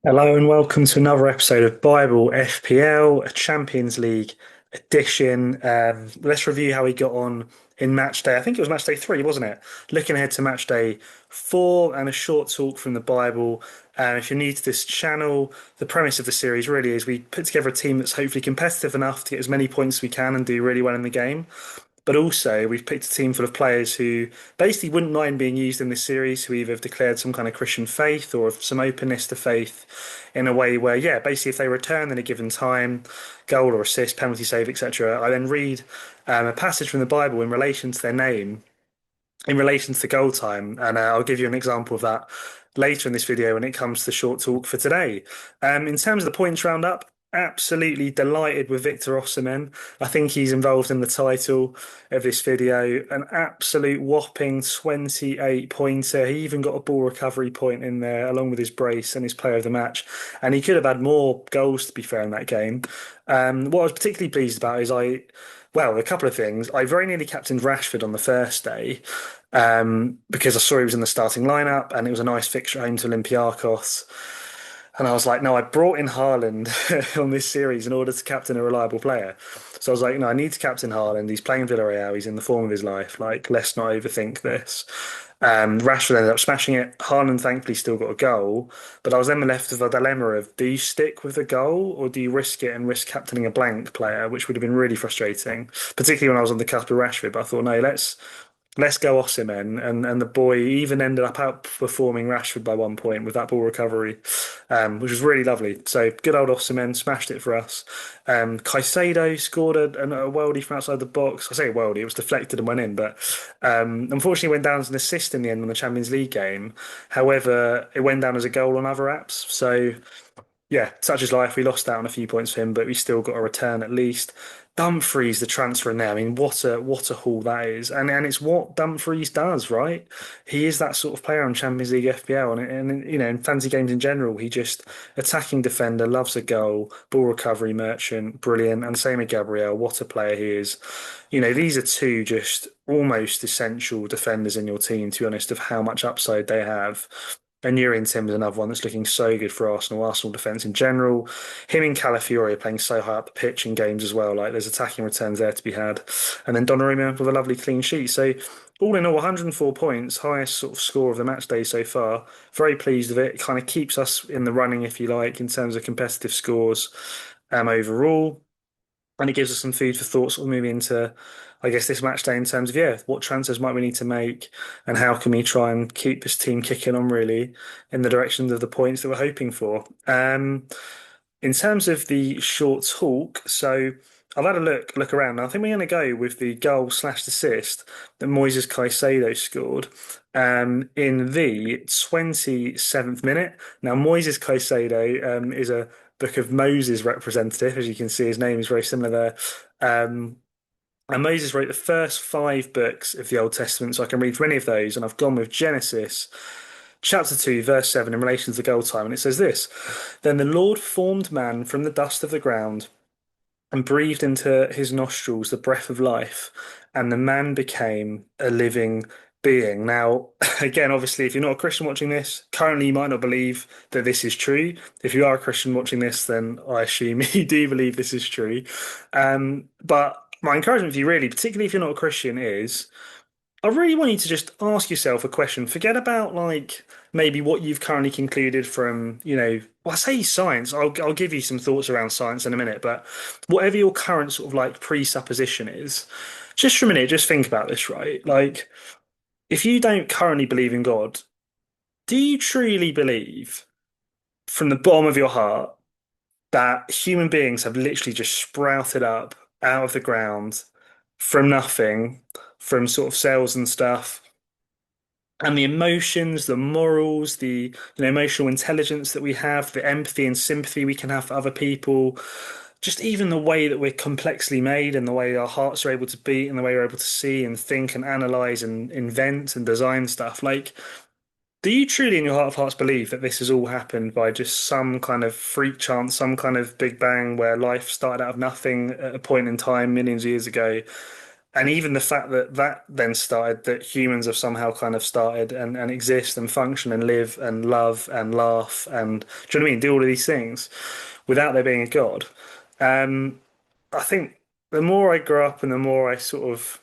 Hello and welcome to another episode of Bible FPL, a Champions League edition. Let's review how we got on in match day. I think it was match day three, wasn't it? Looking ahead to match day four and a short talk from the Bible. If you're new to this channel, the premise of the series really is we put together a team that's hopefully competitive enough to get as many points as we can and do really well in the game. But also, we've picked a team full of players who basically wouldn't mind being used in this series, who either have declared some kind of Christian faith or have some openness to faith in a way where, yeah, basically, if they return in a given time, goal or assist, penalty save, etc., I then read a passage from the Bible in relation to their name in relation to goal time, and I'll give you an example of that later in this video when it comes to the short talk for today. In terms of the points roundup, absolutely delighted with Victor Osimhen. I think he's involved in the title of this video. An absolute whopping 28 pointer. He even got a ball recovery point in there along with his brace and his player of the match. And he could have had more goals to be fair in that game. What I was particularly pleased about is well, a couple of things. I very nearly captained Rashford on the first day because I saw he was in the starting lineup and it was a nice fixture home to Olympiacos. And I was like, no, I brought in Haaland on this series in order to captain a reliable player. So I was like, no, I need to captain Haaland. He's playing Villarreal. He's in the form of his life. Like, let's not overthink this. Rashford ended up smashing it. Haaland thankfully still got a goal. But I was then left with a dilemma of do you stick with the goal or do you risk it and risk captaining a blank player, which would have been really frustrating, particularly when I was on the cusp of Rashford. But I thought, no, let's go Osimhen, and the boy even ended up outperforming Rashford by 1 point with that ball recovery, which was really lovely. So good old Osimhen smashed it for us. Caicedo scored a worldie from outside the box. I say worldie, it was deflected and went in, but unfortunately went down as an assist in the end on the Champions League game. However, it went down as a goal on other apps. So yeah, such is life. We lost out on a few points for him, but we still got a return at least. Dumfries, the transfer in there. I mean, what a haul that is, and it's what Dumfries does, right? He is that sort of player on Champions League FPL, and you know, in fancy games in general, he just attacking defender, loves a goal, ball recovery merchant, brilliant. And same with Gabriel, what a player he is. You know, these are two just almost essential defenders in your team, to be honest, of how much upside they have. And Tim is another one that's looking so good for Arsenal defence in general. Him and Calafiori are playing so high up the pitch in games as well. Like there's attacking returns there to be had. And then Donnarumma with a lovely clean sheet. So all in all, 104 points, highest sort of score of the match day so far. Very pleased with it. It kind of keeps us in the running, if you like, in terms of competitive scores overall. And it gives us some food for thought sort of moving into, I guess, this match day in terms of, yeah, what transfers might we need to make and how can we try and keep this team kicking on really in the directions of the points that we're hoping for. In terms of the short talk, so I've had a look around. I think we're going to go with the goal slash assist that Moises Caicedo scored in the 27th minute. Now, Moises Caicedo is a Book of Moses representative. As you can see, his name is very similar there. Um, and Moses wrote the first five books of the Old Testament, so I can read from any of those. And I've gone with Genesis chapter 2, verse 7, in relation to goal time. And it says this: Then the Lord formed man from the dust of the ground and breathed into his nostrils the breath of life, and the man became a living being. Now, again, obviously, if you're not a Christian watching this, currently you might not believe that this is true. If you are a Christian watching this, then I assume you do believe this is true. But my encouragement for you, really, particularly if you're not a Christian, is I really want you to just ask yourself a question. Forget about like maybe what you've currently concluded from, well, I say science. I'll give you some thoughts around science in a minute, but whatever your current sort of like presupposition is, just for a minute, just think about this, right? Like, if you don't currently believe in God, do you truly believe from the bottom of your heart that human beings have literally just sprouted up out of the ground from nothing, from sort of cells and stuff? And the emotions, the morals, the emotional intelligence that we have, the empathy and sympathy we can have for other people, just even the way that we're complexly made and the way our hearts are able to beat and the way we're able to see and think and analyze and invent and design stuff. Like, do you truly in your heart of hearts believe that this has all happened by just some kind of freak chance, some kind of big bang where life started out of nothing at a point in time millions of years ago And even the fact that that then started, that humans have somehow kind of started and exist and function and live and love and laugh and do you know what I mean? Do all of these things without there being a God. Um, I think the more I grow up and the more I sort of,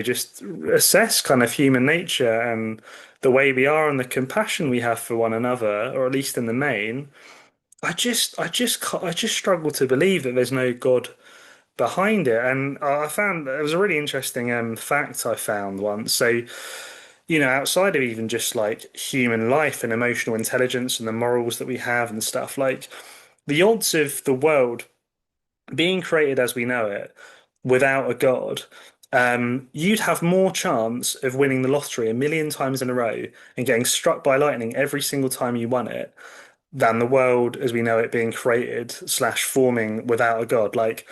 just assess kind of human nature and the way we are and the compassion we have for one another, or at least in the main, I just struggle to believe that there's no God behind it. And I found it was a really interesting fact I found once. So, outside of even just like human life and emotional intelligence and the morals that we have and stuff, like the odds of the world being created as we know it without a God, you'd have more chance of winning the lottery a million times in a row and getting struck by lightning every single time you won it than the world as we know it being created slash forming without a God. Like,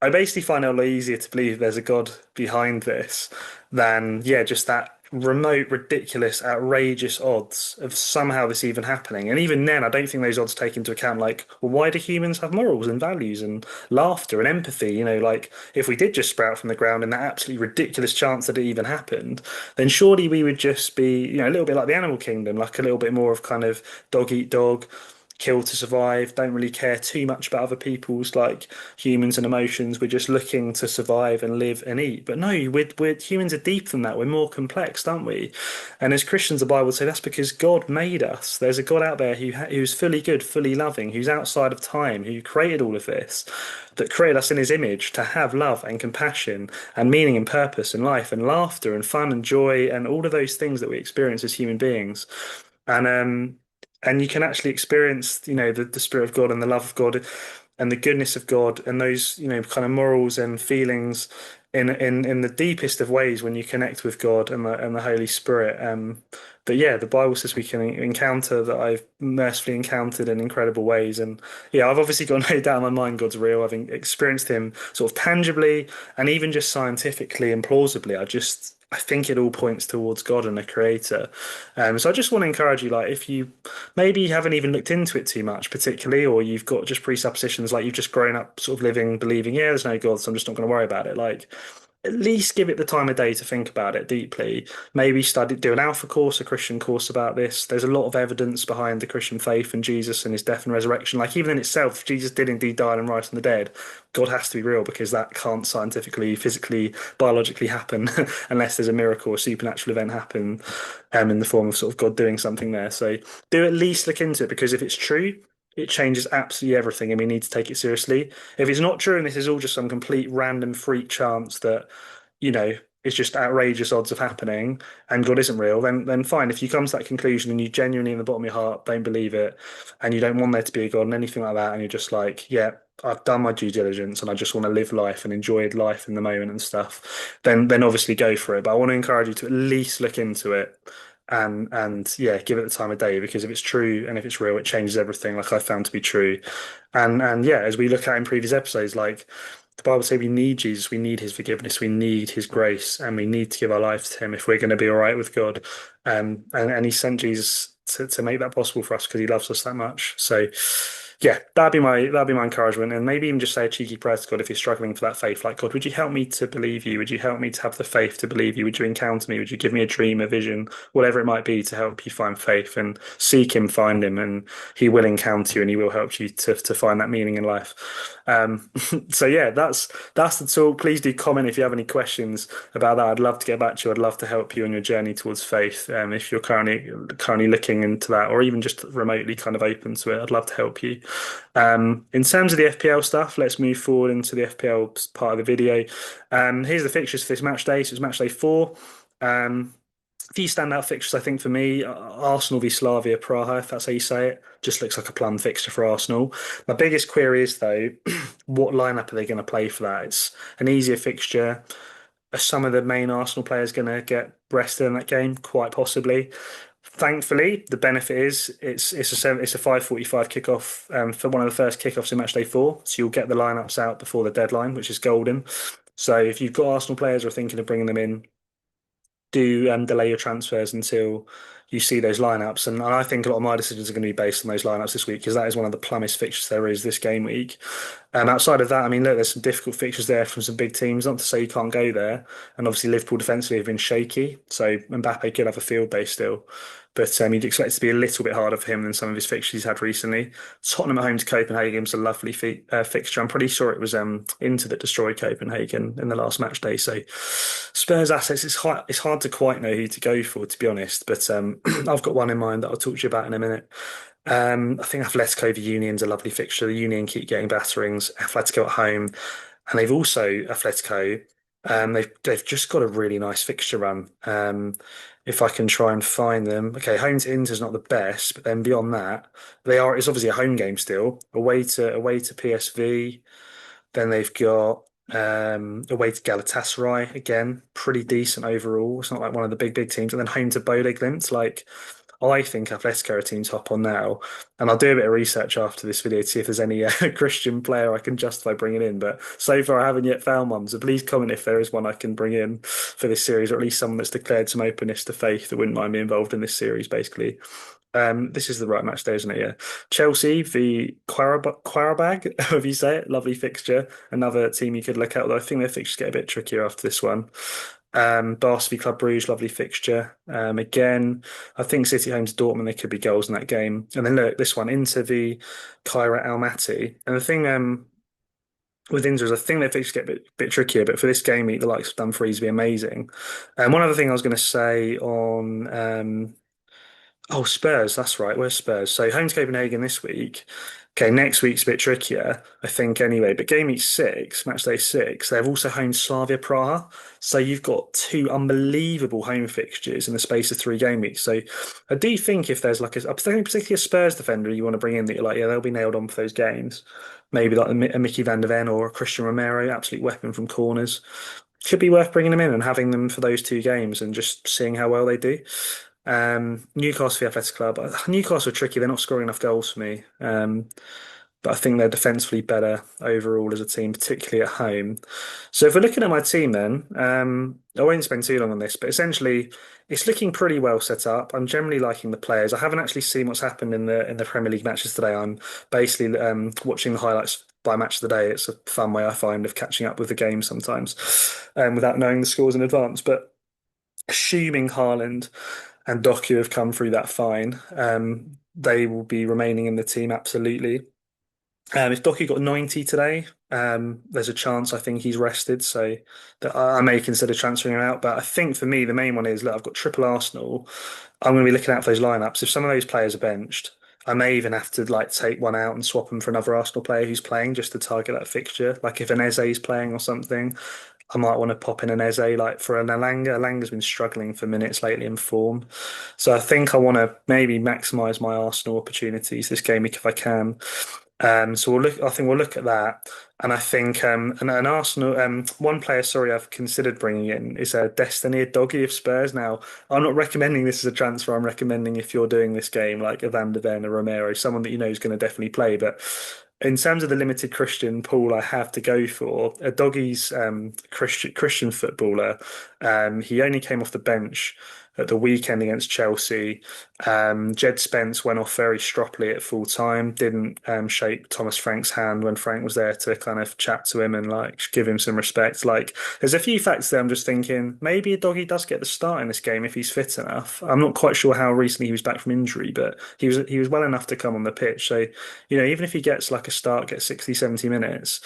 I basically find it a lot easier to believe there's a God behind this than, yeah, just that remote, ridiculous, outrageous odds of somehow this even happening. And even then, I don't think those odds take into account, like, well, why do humans have morals and values and laughter and empathy? Like, if we did just sprout from the ground in that absolutely ridiculous chance that it even happened, then surely we would just be, a little bit like the animal kingdom, like a little bit more of kind of dog eat dog, kill to survive, don't really care too much about other people's like humans and emotions. We're just looking to survive and live and eat. But no, we're humans are deeper than that. We're more complex, aren't we? And as Christians, the Bible would say that's because God made us. There's a God out there who's fully good, fully loving, who's outside of time, who created all of this, that created us in his image to have love and compassion and meaning and purpose and life and laughter and fun and joy and all of those things that we experience as human beings. And you can actually experience, the Spirit of God and the love of God and the goodness of God and those, kind of morals and feelings in the deepest of ways when you connect with God and the Holy Spirit. But yeah, the Bible says we can encounter that I've mercifully encountered in incredible ways. And yeah, I've obviously got no doubt in my mind God's real. I've experienced him sort of tangibly and even just scientifically and plausibly. I think it all points towards God and a creator. So I just want to encourage you, like, if you maybe you haven't even looked into it too much, particularly, or you've got just presuppositions, like you've just grown up sort of living, believing, yeah, there's no God, so I'm just not going to worry about it. Like, at least give it the time of day to think about it deeply. Maybe do an Alpha course, a Christian course about this. There's a lot of evidence behind the Christian faith and Jesus and his death and resurrection. Like, even in itself, Jesus did indeed die and rise from the dead. God has to be real because that can't scientifically, physically, biologically happen unless there's a miracle or supernatural event happen in the form of sort of God doing something there. So do at least look into it because if it's true, it changes absolutely everything and we need to take it seriously. If it's not true and this is all just some complete random freak chance that, you know, it's just outrageous odds of happening and God isn't real, then fine. If you come to that conclusion and you genuinely in the bottom of your heart don't believe it and you don't want there to be a God and anything like that, and you're just like, yeah, I've done my due diligence and I just want to live life and enjoy life in the moment and stuff, then obviously go for it. But I want to encourage you to at least look into it and yeah, give it the time of day because if it's true and if it's real, it changes everything, like I found to be true. And yeah, as we look at in previous episodes, like the Bible says we need Jesus, we need his forgiveness, we need his grace, and we need to give our life to him if we're going to be all right with God. And he sent Jesus to make that possible for us because he loves us that much. So yeah, that'd be my encouragement. And maybe even just say a cheeky prayer to God if you're struggling for that faith. Like, God, would you help me to believe you? Would you help me to have the faith to believe you? Would you encounter me? Would you give me a dream, a vision, whatever it might be to help you find faith and seek him, find him, and he will encounter you and he will help you to find that meaning in life. So yeah, that's the talk. Please do comment if you have any questions about that. I'd love to get back to you. I'd love to help you on your journey towards faith. If you're currently looking into that, or even just remotely kind of open to it, I'd love to help you. In terms of the FPL stuff, let's move forward into the FPL part of the video. Here's the fixtures for this match day. So it's match day 4. A few standout fixtures, I think, for me. Arsenal v Slavia Praha, if that's how you say it, just looks like a plum fixture for Arsenal. My biggest query is, though, what lineup are they going to play for that? It's an easier fixture. Are some of the main Arsenal players going to get rested in that game? Quite possibly. Thankfully, the benefit is it's a 5:45 kickoff for one of the first kickoffs in match day 4. So you'll get the lineups out before the deadline, which is golden. So if you've got Arsenal players who are thinking of bringing them in, do delay your transfers until you see those lineups. And I think a lot of my decisions are going to be based on those lineups this week because that is one of the plumbest fixtures there is this game week. Outside of that, I mean, look, there's some difficult fixtures there from some big teams. Not to say you can't go there. And obviously, Liverpool defensively have been shaky, so Mbappe could have a field day still. But you'd expect it to be a little bit harder for him than some of his fixtures he's had recently. Tottenham at home to Copenhagen was a lovely fixture. I'm pretty sure it was Inter that destroyed Copenhagen in the last match day. So Spurs assets, it's hard to quite know who to go for, to be honest. But I've got one in mind that I'll talk to you about in a minute. I think Atletico v Union's a lovely fixture. The Union keep getting batterings. Atletico at home, and they've also Atletico. They've just got a really nice fixture run. If I can try and find them, okay, home to Inter's not the best, but then beyond that, they are. It's obviously a home game still. Away to PSV. Then they've got away to Galatasaray again, pretty decent overall. It's not like one of the big teams, and then home to Bode Glimt. Like I think Atletico are a team to hop on now, and I'll do a bit of research after this video to see if there's any Christian player I can justify bringing in. But so far, I haven't yet found one. So please comment if there is one I can bring in for this series, or at least someone that's declared some openness to faith that wouldn't mind me involved in this series, basically. This is the right match day, isn't it? Yeah. Chelsea, the Qarabag, however you say it, lovely fixture. Another team you could look at, although I think their fixtures get a bit trickier after this one. Barca v Club Brugge, lovely fixture. Again, I think City home to Dortmund, there could be goals in that game. And then look, this one into the Kairat Almaty. And the thing with Inter is I think their fixtures get a bit trickier, but for this game week, the likes of Dumfries be amazing. And one other thing I was going to say on oh, Spurs, that's right. Where's Spurs? So home to Copenhagen this week. Okay, next week's a bit trickier, I think, anyway. But game week six, match day six, they've also home to Slavia Praha. So you've got two unbelievable home fixtures in the space of 3 game weeks. So I do think if there's like I think particularly a Spurs defender you want to bring in that you're like, yeah, they'll be nailed on for those games. Maybe like a Mickey van der Ven or a Christian Romero, absolute weapon from corners. Could be worth bringing them in and having them for those 2 games and just seeing how well they do. Newcastle the Athletic Club. Newcastle are tricky. They're not scoring enough goals for me. But I think they're defensively better overall as a team, particularly at home. So if we're looking at my team, then I won't spend too long on this, but essentially it's looking pretty well set up. I'm generally liking the players. I haven't actually seen what's happened in the Premier League matches today. I'm basically watching the highlights by match of the day. It's a fun way I find of catching up with the game sometimes without knowing the scores in advance. But assuming Haaland and Doku have come through that fine, they will be remaining in the team absolutely. If Doku got 90 today, there's a chance I think he's rested, so that I may consider transferring him out. But I think for me, the main one is look, I've got triple Arsenal. I'm going to be looking out for those lineups. If some of those players are benched, I may even have to like take one out and swap him for another Arsenal player who's playing just to target that fixture. Like if an Eze is playing or something, I might want to pop in an Eze like for an Elanga. Elanga's been struggling for minutes lately in form. So I think I want to maybe maximise my Arsenal opportunities this game week if I can. So we'll look. I think we'll look at that, and I think an Arsenal one player. Sorry, I've considered bringing in is a Destiny Doggy of Spurs. Now, I'm not recommending this as a transfer. I'm recommending if you're doing this game like a Van de Ven or Romero, someone that you know is going to definitely play. But in terms of the limited Christian pool I have to go for, a Doggy's Christian footballer. He only came off the bench at the weekend against Chelsea. Jed Spence went off very stroppily at full time, didn't shake Thomas Frank's hand when Frank was there to kind of chat to him and like give him some respect. Like, there's a few facts there I'm just thinking maybe a Doggy does get the start in this game if he's fit enough. I'm not quite sure how recently he was back from injury, but he was well enough to come on the pitch. So, even if he gets like a start, gets 60, 70 minutes,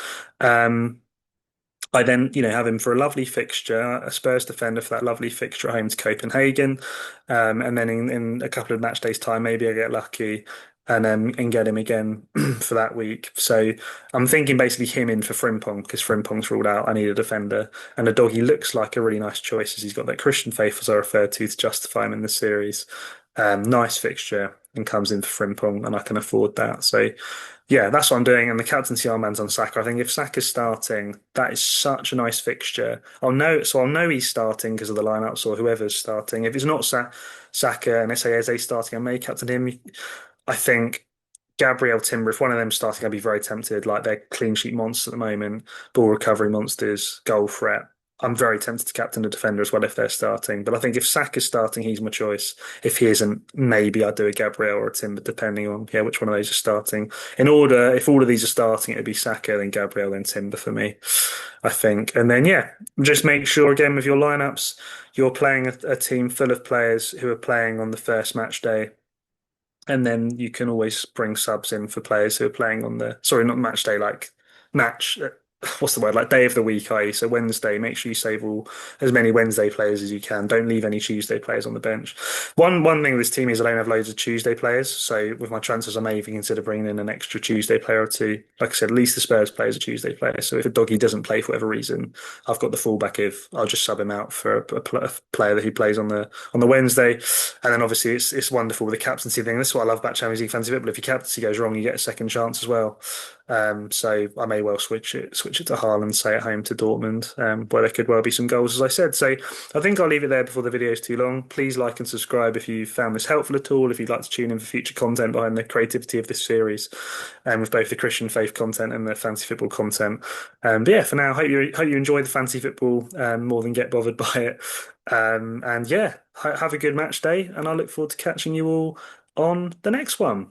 I then, have him for a lovely fixture, a Spurs defender for that lovely fixture at home to Copenhagen, and then in a couple of match days' time, maybe I get lucky and get him again for that week. So I'm thinking basically him in for Frimpong because Frimpong's ruled out. I need a defender, and the doggy looks like a really nice choice as he's got that Christian faith as I referred to justify him in the series. Nice fixture and comes in for Frimpong, and I can afford that. So yeah, that's what I'm doing. And the captaincy armband's on Saka. I think if Saka's starting, that is such a nice fixture. I'll know he's starting because of the lineups or whoever's starting. If it's not Saka and Eze starting, I may captain him. I think Gabriel Timber, if one of them starting, I'd be very tempted. Like they're clean sheet monsters at the moment, ball recovery monsters, goal threat. I'm very tempted to captain a defender as well if they're starting. But I think if Saka's starting, he's my choice. If he isn't, maybe I'd do a Gabriel or a Timber, depending on which one of those are starting. In order, if all of these are starting, it'd be Saka, then Gabriel, then Timber for me, I think. And then just make sure again with your lineups, you're playing a team full of players who are playing on the first match day. And then you can always bring subs in for players who are playing on the, sorry, not match day, like match, what's the word, like day of the week, i.e. So Wednesday, make sure you save all as many Wednesday players as you can. Don't leave any Tuesday players on the bench. One thing with this team is I don't have loads of Tuesday players. So with my transfers, I may even consider bringing in an extra Tuesday player or two. Like I said, at least the Spurs players are Tuesday players. So if a doggy doesn't play for whatever reason, I've got the fallback if I'll just sub him out for a player who plays on the Wednesday. And then obviously it's wonderful with the captaincy thing. This is what I love about Champions League fantasy football. If your captaincy goes wrong, you get a second chance as well. So I may well switch it to Haaland, say at home to Dortmund, where there could well be some goals, as I said. So I think I'll leave it there before the video is too long. Please like and subscribe if you found this helpful at all. If you'd like to tune in for future content behind the creativity of this series, with both the Christian faith content and the fantasy football content. But yeah, for now, hope you enjoy the fantasy football more than get bothered by it. And yeah, have a good match day, and I look forward to catching you all on the next one.